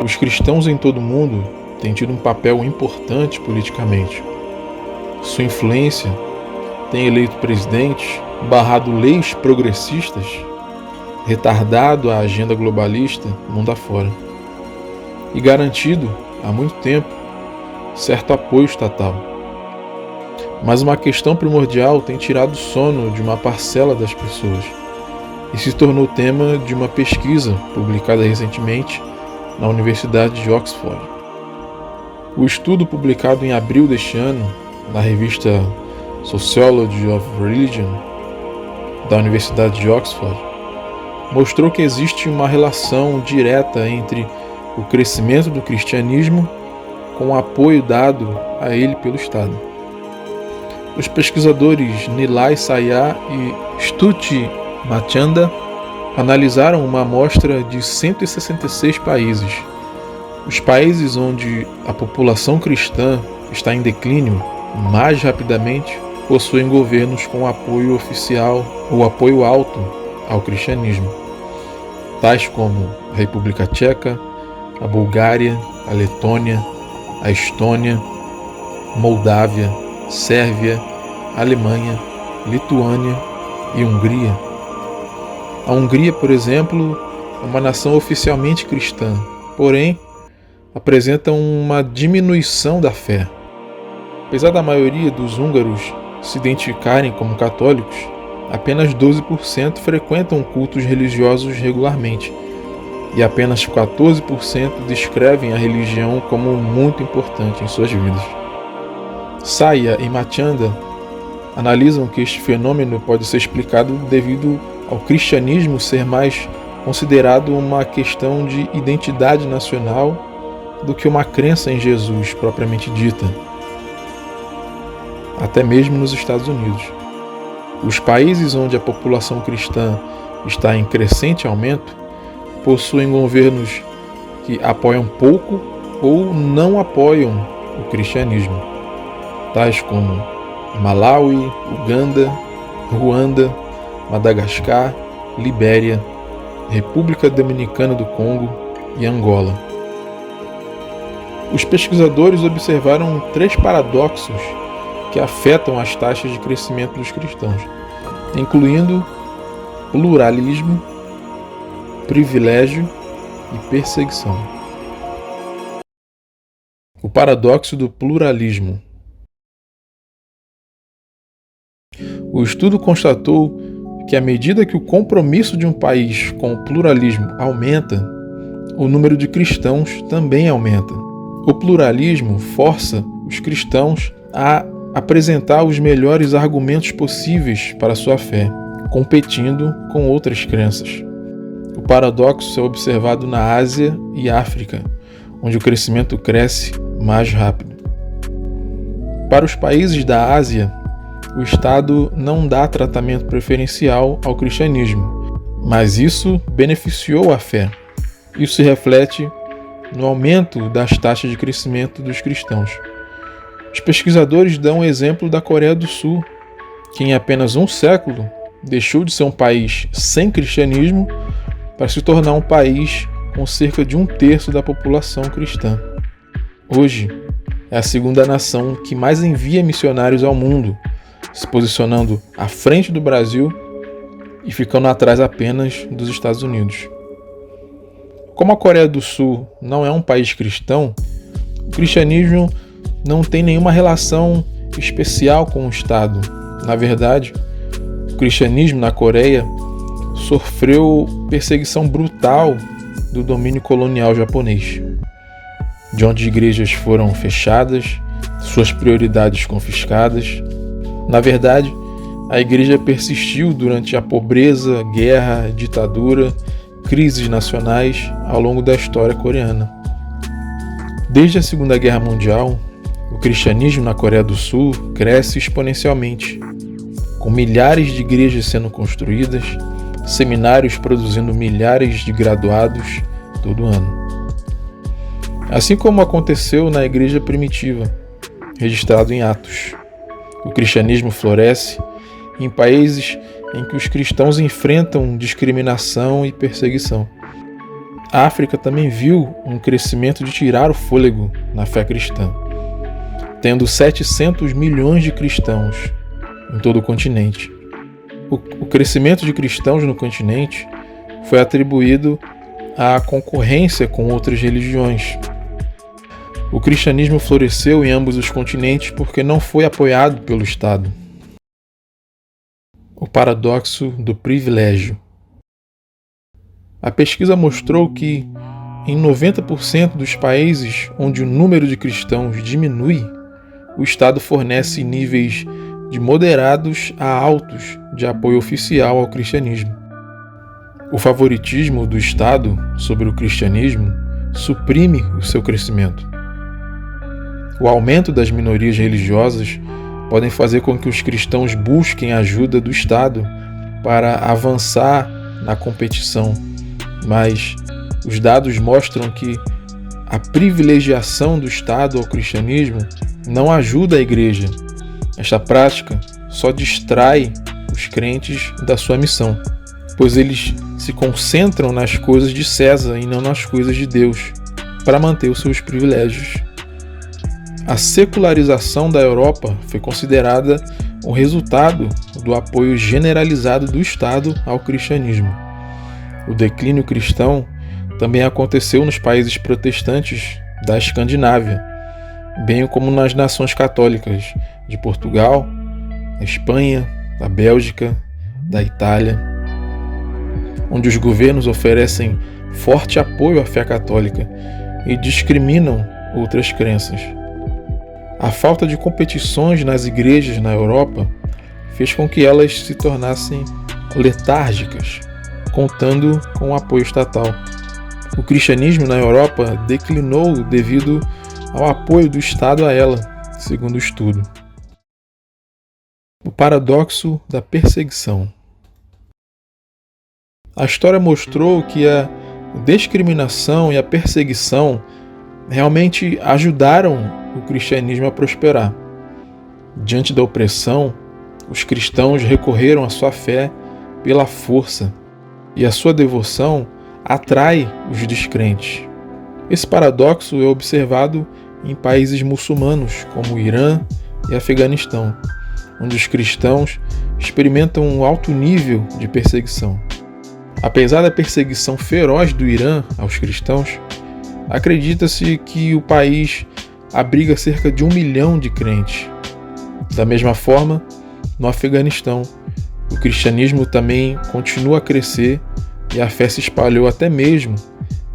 Os cristãos em todo o mundo têm tido um papel importante politicamente. Sua influência tem eleito presidentes, barrado leis progressistas, retardado a agenda globalista mundo afora e garantido, há muito tempo, certo apoio estatal. Mas uma questão primordial tem tirado o sono de uma parcela das pessoas e se tornou tema de uma pesquisa publicada recentemente na Universidade de Oxford. O estudo, publicado em abril deste ano na revista Sociology of Religion da Universidade de Oxford, mostrou que existe uma relação direta entre o crescimento do cristianismo com o apoio dado a ele pelo Estado. Os pesquisadores Nilay Sayar e Stuti Machanda analisaram uma amostra de 166 países. Os países onde a população cristã está em declínio mais rapidamente possuem governos com apoio oficial ou apoio alto ao cristianismo, tais como a República Tcheca, a Bulgária, a Letônia, a Estônia, Moldávia, Sérvia, Alemanha, Lituânia e Hungria. A Hungria, por exemplo, é uma nação oficialmente cristã, porém apresenta uma diminuição da fé. Apesar da maioria dos húngaros se identificarem como católicos, apenas 12% frequentam cultos religiosos regularmente e apenas 14% descrevem a religião como muito importante em suas vidas. Saya e Machanda analisam que este fenômeno pode ser explicado devido ao cristianismo ser mais considerado uma questão de identidade nacional do que uma crença em Jesus propriamente dita, até mesmo nos Estados Unidos. Os países onde a população cristã está em crescente aumento possuem governos que apoiam pouco ou não apoiam o cristianismo, tais como Malawi, Uganda, Ruanda, Madagascar, Libéria, República Dominicana do Congo e Angola. Os pesquisadores observaram 3 paradoxos que afetam as taxas de crescimento dos cristãos, incluindo pluralismo, privilégio e perseguição. O paradoxo do pluralismo. O estudo constatou que à medida que o compromisso de um país com o pluralismo aumenta, o número de cristãos também aumenta. O pluralismo força os cristãos a apresentar os melhores argumentos possíveis para a sua fé, competindo com outras crenças. O paradoxo é observado na Ásia e África, onde o crescimento cresce mais rápido. Para os países da Ásia, o Estado não dá tratamento preferencial ao cristianismo, mas isso beneficiou a fé. Isso se reflete no aumento das taxas de crescimento dos cristãos. Os pesquisadores dão o exemplo da Coreia do Sul, que em apenas um século deixou de ser um país sem cristianismo para se tornar um país com cerca de 1/3 da população cristã. Hoje, é a segunda nação que mais envia missionários ao mundo, se posicionando à frente do Brasil e ficando atrás apenas dos Estados Unidos. Como a Coreia do Sul não é um país cristão, o cristianismo não tem nenhuma relação especial com o Estado. Na verdade, o cristianismo na Coreia sofreu perseguição brutal do domínio colonial japonês, de onde igrejas foram fechadas, suas prioridades confiscadas. Na verdade, a igreja persistiu durante a pobreza, guerra, ditadura, crises nacionais ao longo da história coreana. Desde a Segunda Guerra Mundial, o cristianismo na Coreia do Sul cresce exponencialmente, com milhares de igrejas sendo construídas, seminários produzindo milhares de graduados todo ano. Assim como aconteceu na igreja primitiva, registrado em Atos. O cristianismo floresce em países em que os cristãos enfrentam discriminação e perseguição. a África também viu um crescimento de tirar o fôlego na fé cristã, tendo 700 milhões de cristãos em todo o continente. O crescimento de cristãos no continente foi atribuído à concorrência com outras religiões. O cristianismo floresceu em ambos os continentes porque não foi apoiado pelo Estado. O paradoxo do privilégio. A pesquisa mostrou que, em 90% dos países onde o número de cristãos diminui, o Estado fornece níveis de moderados a altos de apoio oficial ao cristianismo. O favoritismo do Estado sobre o cristianismo suprime o seu crescimento. O aumento das minorias religiosas podem fazer com que os cristãos busquem a ajuda do Estado para avançar na competição, mas os dados mostram que a privilegiação do Estado ao cristianismo não ajuda a igreja. Esta prática só distrai os crentes da sua missão, pois eles se concentram nas coisas de César e não nas coisas de Deus, para manter os seus privilégios. A secularização da Europa foi considerada um resultado do apoio generalizado do Estado ao cristianismo. O declínio cristão também aconteceu nos países protestantes da Escandinávia, bem como nas nações católicas de Portugal, da Espanha, da Bélgica, da Itália, onde os governos oferecem forte apoio à fé católica e discriminam outras crenças. A falta de competições nas igrejas na Europa fez com que elas se tornassem letárgicas, contando com o apoio estatal. O cristianismo na Europa declinou devido ao apoio do Estado a ela, segundo o estudo. O paradoxo da perseguição. A história mostrou que a discriminação e a perseguição realmente ajudaram o cristianismo a prosperar. Diante da opressão, os cristãos recorreram à sua fé pela força, e a sua devoção atrai os descrentes. Esse paradoxo é observado em países muçulmanos como o Irã e Afeganistão, onde os cristãos experimentam um alto nível de perseguição. Apesar da perseguição feroz do Irã aos cristãos, acredita-se que o país abriga cerca de 1 milhão de crentes. Da mesma forma, no Afeganistão, o cristianismo também continua a crescer e a fé se espalhou até mesmo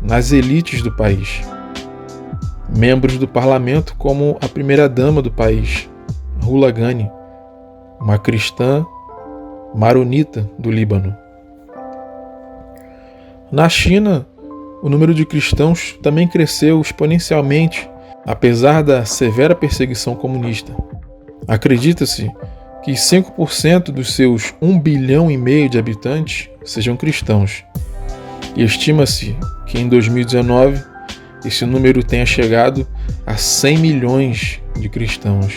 nas elites do país. Membros do parlamento como a primeira-dama do país, Ruhollah Ghani, uma cristã maronita do Líbano. Na China, o número de cristãos também cresceu exponencialmente, apesar da severa perseguição comunista. Acredita-se que 5% dos seus 1,5 bilhão de habitantes sejam cristãos. E estima-se que em 2019 esse número tenha chegado a 100 milhões de cristãos,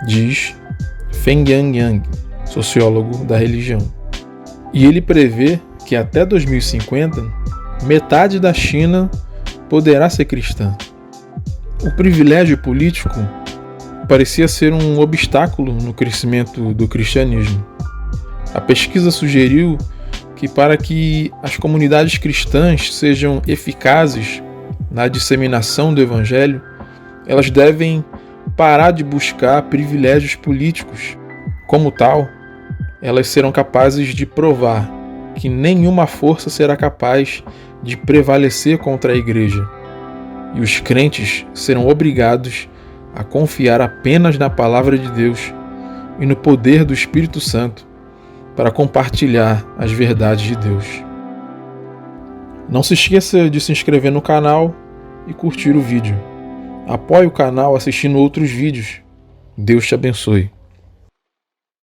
diz Feng Yangyang, sociólogo da religião. E ele prevê que até 2050, metade da China poderá ser cristã. O privilégio político parecia ser um obstáculo no crescimento do cristianismo. A pesquisa sugeriu que para que as comunidades cristãs sejam eficazes na disseminação do evangelho, elas devem parar de buscar privilégios políticos. Como tal, elas serão capazes de provar que nenhuma força será capaz de prevalecer contra a igreja, e os crentes serão obrigados a confiar apenas na palavra de Deus e no poder do Espírito Santo para compartilhar as verdades de Deus. Não se esqueça de se inscrever no canal e curtir o vídeo. Apoie o canal assistindo outros vídeos. Deus te abençoe.